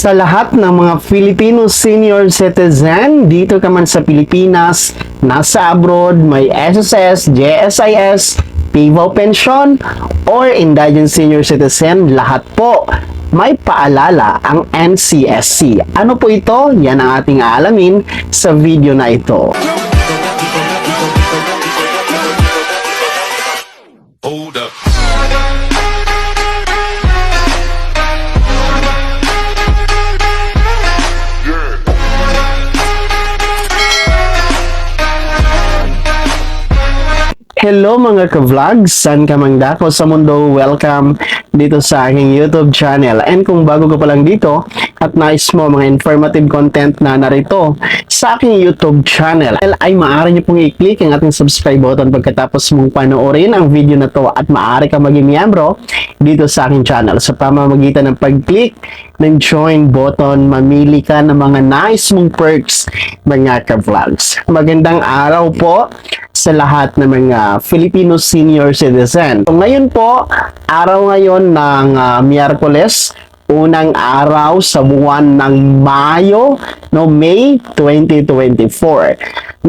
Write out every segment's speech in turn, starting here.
Sa lahat ng mga Filipino senior citizen, dito ka man sa Pilipinas, nasa abroad, may SSS, JSIS, PIVO pension, or indigent senior citizen, lahat po may paalala ang NCSC. Ano po ito? Yan ang ating aalamin sa video na ito. Hold up. Hello mga ka-vlogs! Saan ka mang dako sa mundo? Welcome dito sa aking YouTube channel. And kung bago ka pa lang dito at nais mo mga informative content na narito sa aking YouTube channel, ay maaari niyo pong i-click ang ating subscribe button pagkatapos mong panoorin ang video na to at maaari ka maging miyembro dito sa aking channel. Sa pamamagitan ng pag-click ng join button, mamili ka ng mga nice mong perks mga ka-vlogs. Magandang araw po sa lahat ng mga Filipino senior citizen. So, ngayon po, araw ngayon ng Miyerkules, unang araw sa buwan ng Mayo, May 2024.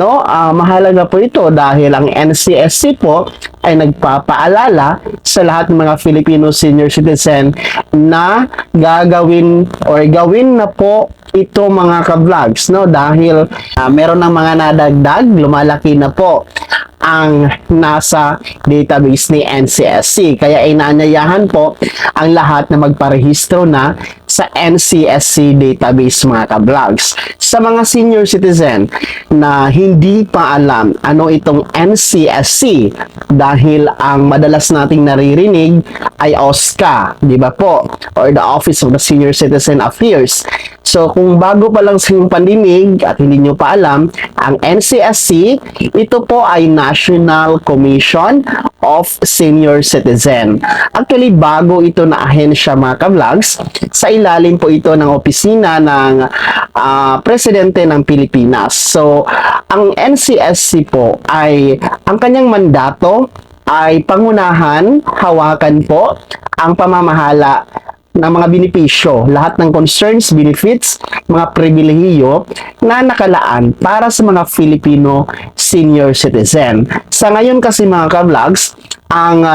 Mahalaga po ito dahil ang NCSC po ay nagpapaalala sa lahat ng mga Filipino senior citizen na gawin na po ito mga ka-vlogs, dahil meron ng mga nadagdag, lumalaki na po ang nasa database ni NCSC. Kaya inaanyayahan po ang lahat na magparehistro na sa NCSC database mga ka-vlogs. Sa mga senior citizen na hindi pa alam ano itong NCSC, dahil ang madalas nating naririnig ay OSCA, di ba po? Or the Office of the Senior Citizen Affairs. So, kung bago pa lang sa inyong pandinig at hindi nyo pa alam, ang NCSC, ito po ay National Commission of Senior Citizen. Actually, bago ito na ahensya mga ka-vlogs, sa ilalim po ito ng opisina ng Presidente ng Pilipinas. So, ang NCSC po ay, ang kanyang mandato ay pangunahan, hawakan po ang pamamahala ng mga benepisyo, lahat ng concerns, benefits, mga pribilehiyo na nakalaan para sa mga Filipino senior citizen. Sa ngayon kasi mga ka-vlogs, ang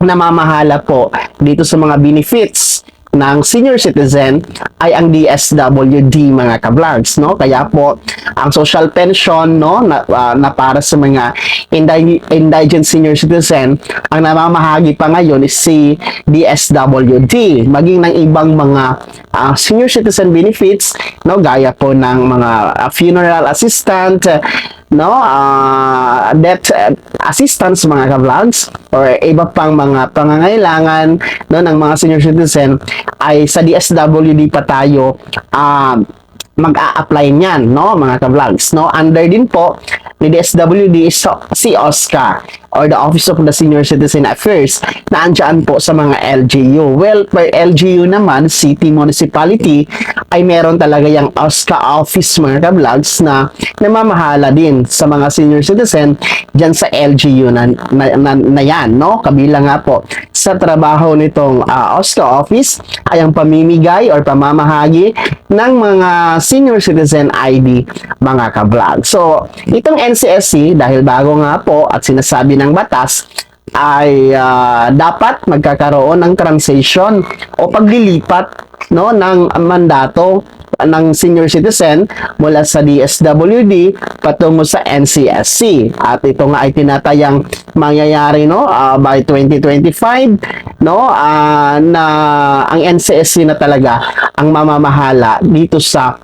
namamahala po dito sa mga benefits ng senior citizen ay ang DSWD mga ka-vlogs, kaya po ang social pension na para sa mga indigent senior citizen, ang namamahagi pa ngayon is si DSWD, maging ng ibang mga senior citizen benefits, gaya po ng mga funeral assistant, death assistance mga ka-vlogs, or iba pang mga pangangailangan ng mga senior citizen, ay sa DSWD pa tayo mag-a-apply niyan, mga ka-vlogs. Under din po ni DSWD si OSCA, or the Office of the Senior Citizen Affairs, na andyan po sa mga LGU. Well, per LGU naman, city, municipality, ay meron talaga yung OSCA office mga ka-vlogs na namamahala din sa mga senior citizen dyan sa LGU na yan, Kabila nga po sa trabaho nitong OSCA office ay ang pamimigay or pamamahagi ng mga senior citizen ID mga ka-vlog. So, itong NCSC, dahil bago nga po at sinasabi ng batas, ay dapat magkakaroon ng transition o paglilipat ng mandato ng senior citizen mula sa DSWD patungo sa NCSC. At ito nga ay tinatayang mangyayari by 2025 na ang NCSC na talaga ang mamamahala dito sa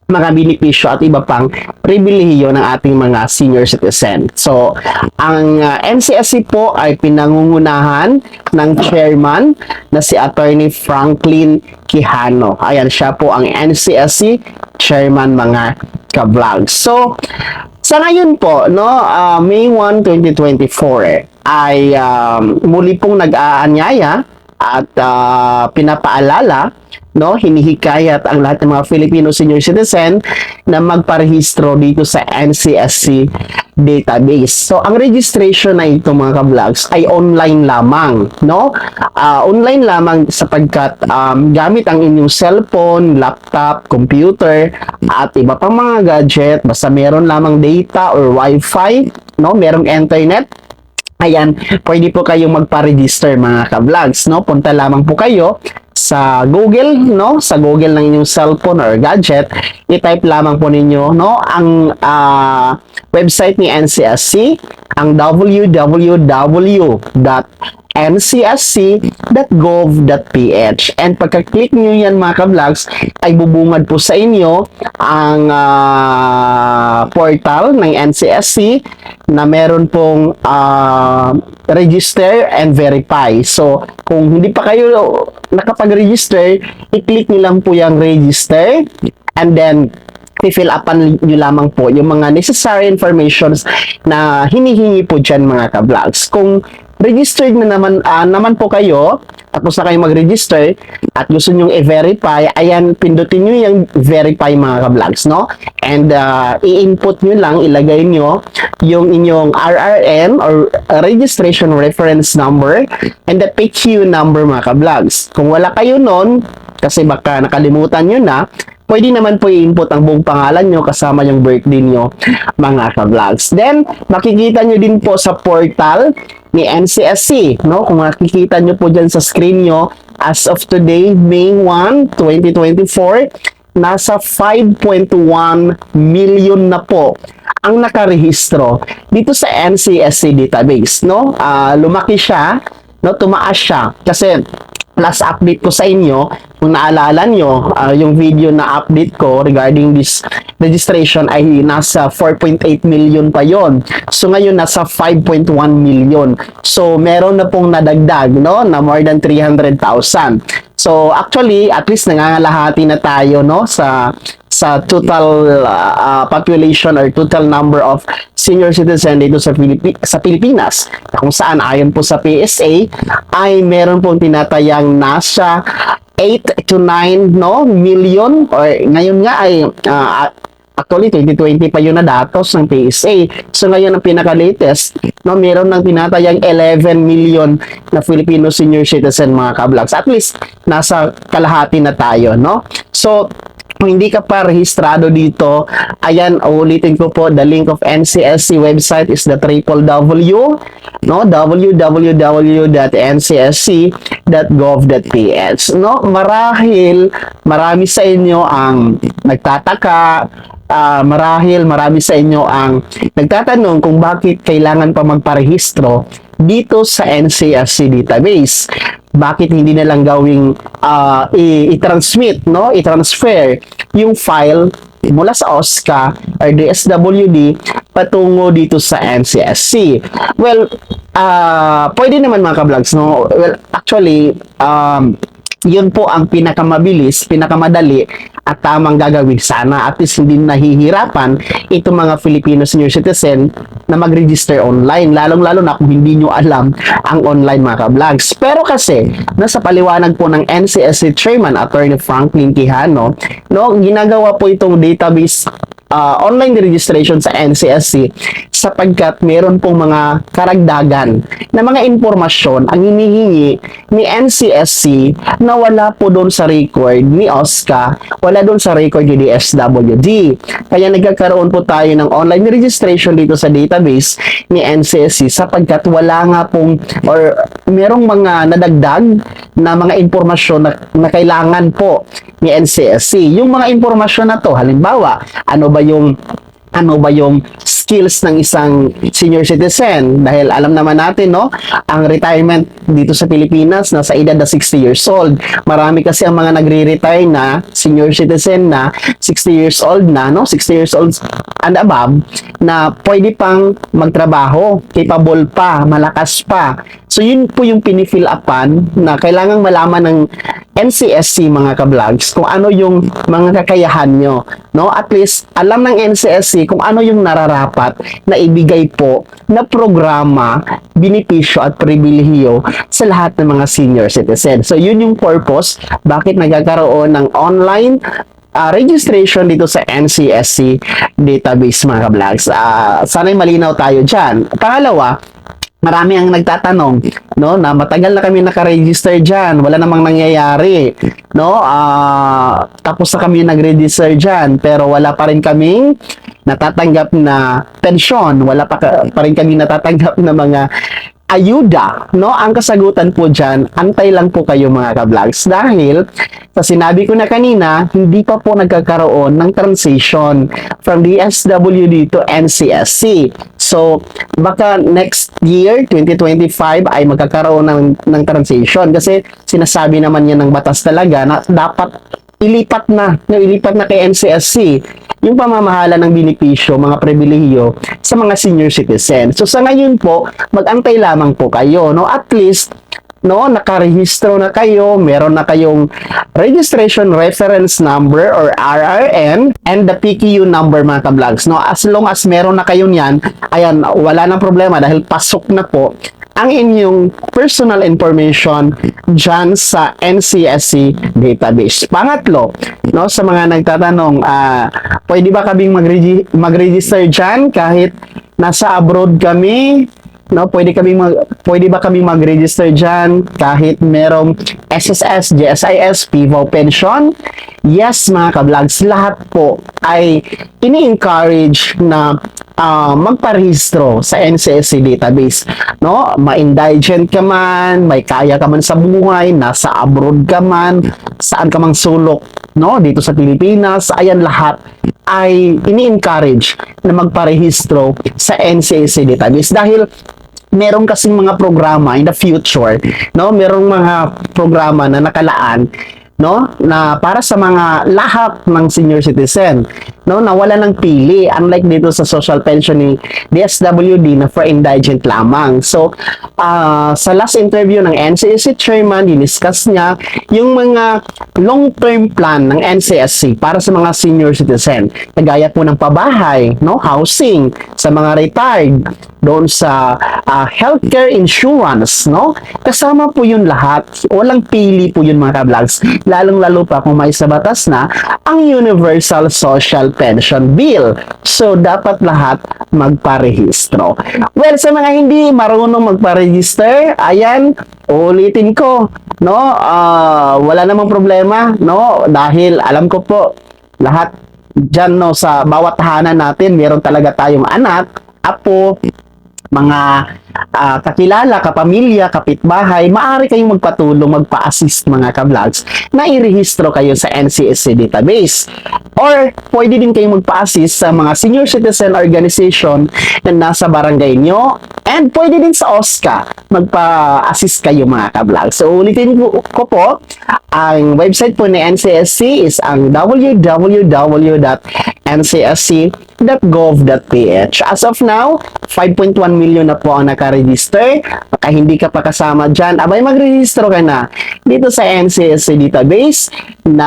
mga benepisyo at iba pang pribilehiyo ng ating mga senior citizen. So, ang NCSC po ay pinangungunahan ng chairman na si Attorney Franklin Quijano. Ayan, siya po ang NCSC chairman mga ka-vlog. So, sa ngayon po, May 1, 2024, ay muli pong nag-aanyaya at pinapaalala no, hinihikayat ang lahat ng mga Filipino senior citizen na magparehistro dito sa NCSC database. So, ang registration na ito mga ka-vlogs ay online lamang, no? Online lamang sapagkat gamit ang inyong cellphone, laptop, computer, at iba pang mga gadget, basta meron lamang data or wifi, no? Merong internet, ayan, pwede po kayong magpa-register mga ka-vlogs, no? Punta lamang po kayo sa Google, no? Sa Google ng inyong cellphone or gadget, i-type lamang po ninyo, no? Ang website ni NCSC, ang www.ncsc.gov.ph. And pagka-click nyo yan mga ka-vlogs, ay bubungad po sa inyo ang portal ng NCSC na meron pong register and verify. So, kung hindi pa kayo nakapag-register, i-click nyo lang po yung register and then i-fill upan nyo lamang po yung mga necessary informations na hinihingi po dyan mga ka-vlogs. Kung registered na naman po kayo, tapos na kayo mag-register at gusto nyo i-verify, ayan, pindutin nyo yung verify mga ka-vlogs, no? And i-input nyo lang, ilagay nyo yung inyong RRN or registration reference number and the PQ number mga ka-vlogs. Kung wala kayo nun, kasi baka nakalimutan nyo na, pwede naman po i-input ang buong pangalan nyo kasama yung birthday nyo mga ka-vlogs. Then, makikita nyo din po sa portal ni NCSC, no? Kung makikita nyo po dyan sa screen nyo, as of today, May 1, 2024, nasa 5.1 million na po ang nakarehistro dito sa NCSC database, no? Lumaki siya, no? Tumaas siya kasi last update ko sa inyo, kung naalala nyo, yung video na update ko regarding this registration ay nasa 4.8 million pa yon. So ngayon nasa 5.1 million. So meron na pong nadagdag, no, na more than 300,000. So actually, at least nangangalahati na tayo, no, sa total population or total number of senior citizen dito sa Pilipinas, kung saan ayon po sa PSA ay meron pong tinatayang nasa 8 to 9 no million, or ngayon nga ay actually 2020 pa yun na datos ng PSA. So ngayon ang pinaka-latest, no, meron ng tinatayang 11 million na Filipino senior citizen mga ka-vlogs. At least nasa kalahati na tayo, no? So kung hindi ka pa rehistrado dito, ayan, ulitin ko po, the link of NCSC website is the www, no, www.ncsc.gov.ph. No, marami sa inyo ang nagtataka, marami sa inyo ang nagtatanong kung bakit kailangan pa magparehistro dito sa NCSC database. Bakit hindi na lang gawing i-transmit, no? I-transfer yung file mula sa OSCA or DSWD patungo dito sa NCSC. Well, pwede naman mga ka-vlogs, no? Well, actually, yun po ang pinakamabilis, pinakamadali at tamang gagawin. Sana at least hindi nahihirapan itong mga Filipino senior citizen na mag-register online, lalong-lalo na kung hindi nyo alam ang online mga ka-vlogs. Pero kasi, nasa paliwanag po ng NCSC Chairman Attorney Franklin Quijano, no, ginagawa po itong database online registration sa NCSC sapagkat meron pong mga karagdagan na mga impormasyon ang hinihingi ni NCSC na wala po doon sa record ni OSCA, wala doon sa record ni DSWD. Kaya nagkakaroon po tayo ng online registration dito sa database ni NCSC sapagkat wala nga pong or merong mga nadagdag na mga impormasyon na kailangan po ni NCSC. Yung mga impormasyon na to, halimbawa, ano ba yung skills ng isang senior citizen, dahil alam naman natin, no, ang retirement dito sa Pilipinas nasa edad na 60 years old. Marami kasi ang mga nagre-retire na senior citizen na 60 years old na, no, 60 years old and above, na pwede pang magtrabaho, capable pa, malakas pa. So yun po yung pinifill upan na kailangang malaman ng NCSC mga ka-vlogs kung ano yung mga kakayahan nyo, no? At least alam ng NCSC kung ano yung nararapat na ibigay po na programa, benepisyo at pribilehiyo sa lahat ng mga senior citizen. So yun yung purpose bakit nagkakaroon ng online registration dito sa NCSC database mga ka-vlogs. Sana'y malinaw tayo dyan. Pangalawa, marami ang nagtatanong, no, na matagal na kami naka-register diyan, wala namang nangyayari, no? Tapos na kami nag-register diyan, pero wala pa rin kaming natatanggap na pensyon, wala pa rin kami natatanggap na mga ayuda, no? Ang kasagutan po dyan, antay lang po kayo mga ka-vlogs dahil sa sinabi ko na kanina, hindi pa po nagkakaroon ng transition from DSWD to NCSC. So, baka next year, 2025, ay magkakaroon ng transition kasi sinasabi naman yan ng batas talaga na dapat ilipat na kay NCSC yung pamamahala ng benepisyo, mga pribilehiyo sa mga senior citizen. So sa ngayon po, mag-antay lamang po kayo, no? At least, no, nakarehistro na kayo, meron na kayong registration reference number or RRN and the PQU number mga ka-vlogs, no? As long as meron na kayo niyan, ayan, wala nang problema dahil pasok na po ang inyong personal information dyan sa NCSC database. Pangatlo, no, sa mga nagtatanong, pwede ba kaming mag-register dyan kahit nasa abroad kami? No, pwede ba kami mag-register dyan kahit merong SSS, GSIS, PVO pension? Yes, mga ka-vlogs, lahat po ay ini-encourage na magparehistro sa NCSC database, no? Ma-indigent ka man, may kaya ka man sa buhay, nasa abroad ka man, saan ka mang sulok, no? Dito sa Pilipinas, ayan lahat ay ini-encourage na magparehistro sa NCSC database dahil meron kasing mga programa in the future, no? Merong mga programa na nakalaan, no, na para sa mga lahat ng senior citizen, no, na wala ng pili, unlike dito sa social pension ni DSWD na for indigent lamang. So sa last interview ng NCSC chairman, diniscuss niya yung mga long-term plan ng NCSC para sa mga senior citizen, kagaya po ng pabahay, no, housing sa mga retired, doon sa healthcare insurance, no? Kasama po yun lahat. Walang pili po yun mga ka-vlogs. Lalong-lalo pa kung may sa batas na ang Universal Social Pension Bill. So, dapat lahat magparehistro. Well, sa mga hindi marunong magparegister, ayan, ulitin ko, no? Wala namang problema, no? Dahil alam ko po, lahat dyan, no, sa bawat tahanan natin, meron talaga tayong anak, apo, mga kakilala, kapamilya, kapitbahay, maaari kayong magpatulong, magpa-assist mga ka-vlogs na irehistro kayo sa NCSC database. Or, pwede din kayong magpa-assist sa mga senior citizen organization na nasa barangay nyo. And pwede din sa OSCA, magpa-assist kayo mga ka-vlogs. So, ulitin ko po, ang website po ni NCSC is ang www.ncsc.gov.ph. As of now, 5.1 million na po ang naka-register. Baka hindi ka pa kasama dyan, abay mag-register ka na dito sa NCSC database na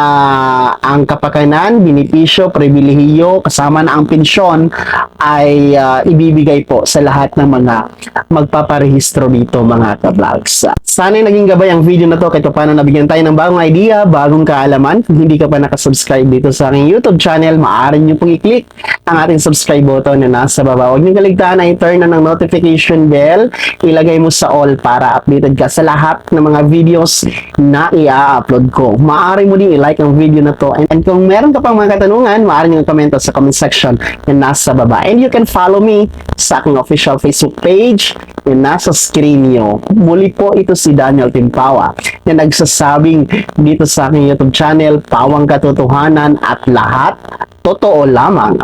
ang kapakanan, benepisyo, pribilehiyo, kasama na ang pensyon ay ibibigay po sa lahat ng mga magpaparehistro dito mga ka-vlogs. Sana naging gabay ang video na to kahit paano nabigyan tayo ng bagong idea, bagong kaalaman. Kung hindi ka pa nakasubscribe dito sa aking YouTube channel, maaari nyo pong i-click ang ating subscribe button na nasa baba. Huwag nyo kaligtaan na i-turn na ng notification bell. Ilagay mo sa all para updated ka sa lahat ng mga videos na i-upload ko. Maaari mo din i-like ang video na to. And kung meron ka pang mga katanungan, maaari nyo komento sa comment section na nasa baba. And you can follow me sa aking official Facebook page na nasa screen nyo. Muli po, ito si Daniel Timpawa na nagsasabing dito sa aking YouTube channel, pawang katotohanan at lahat totoo lamang.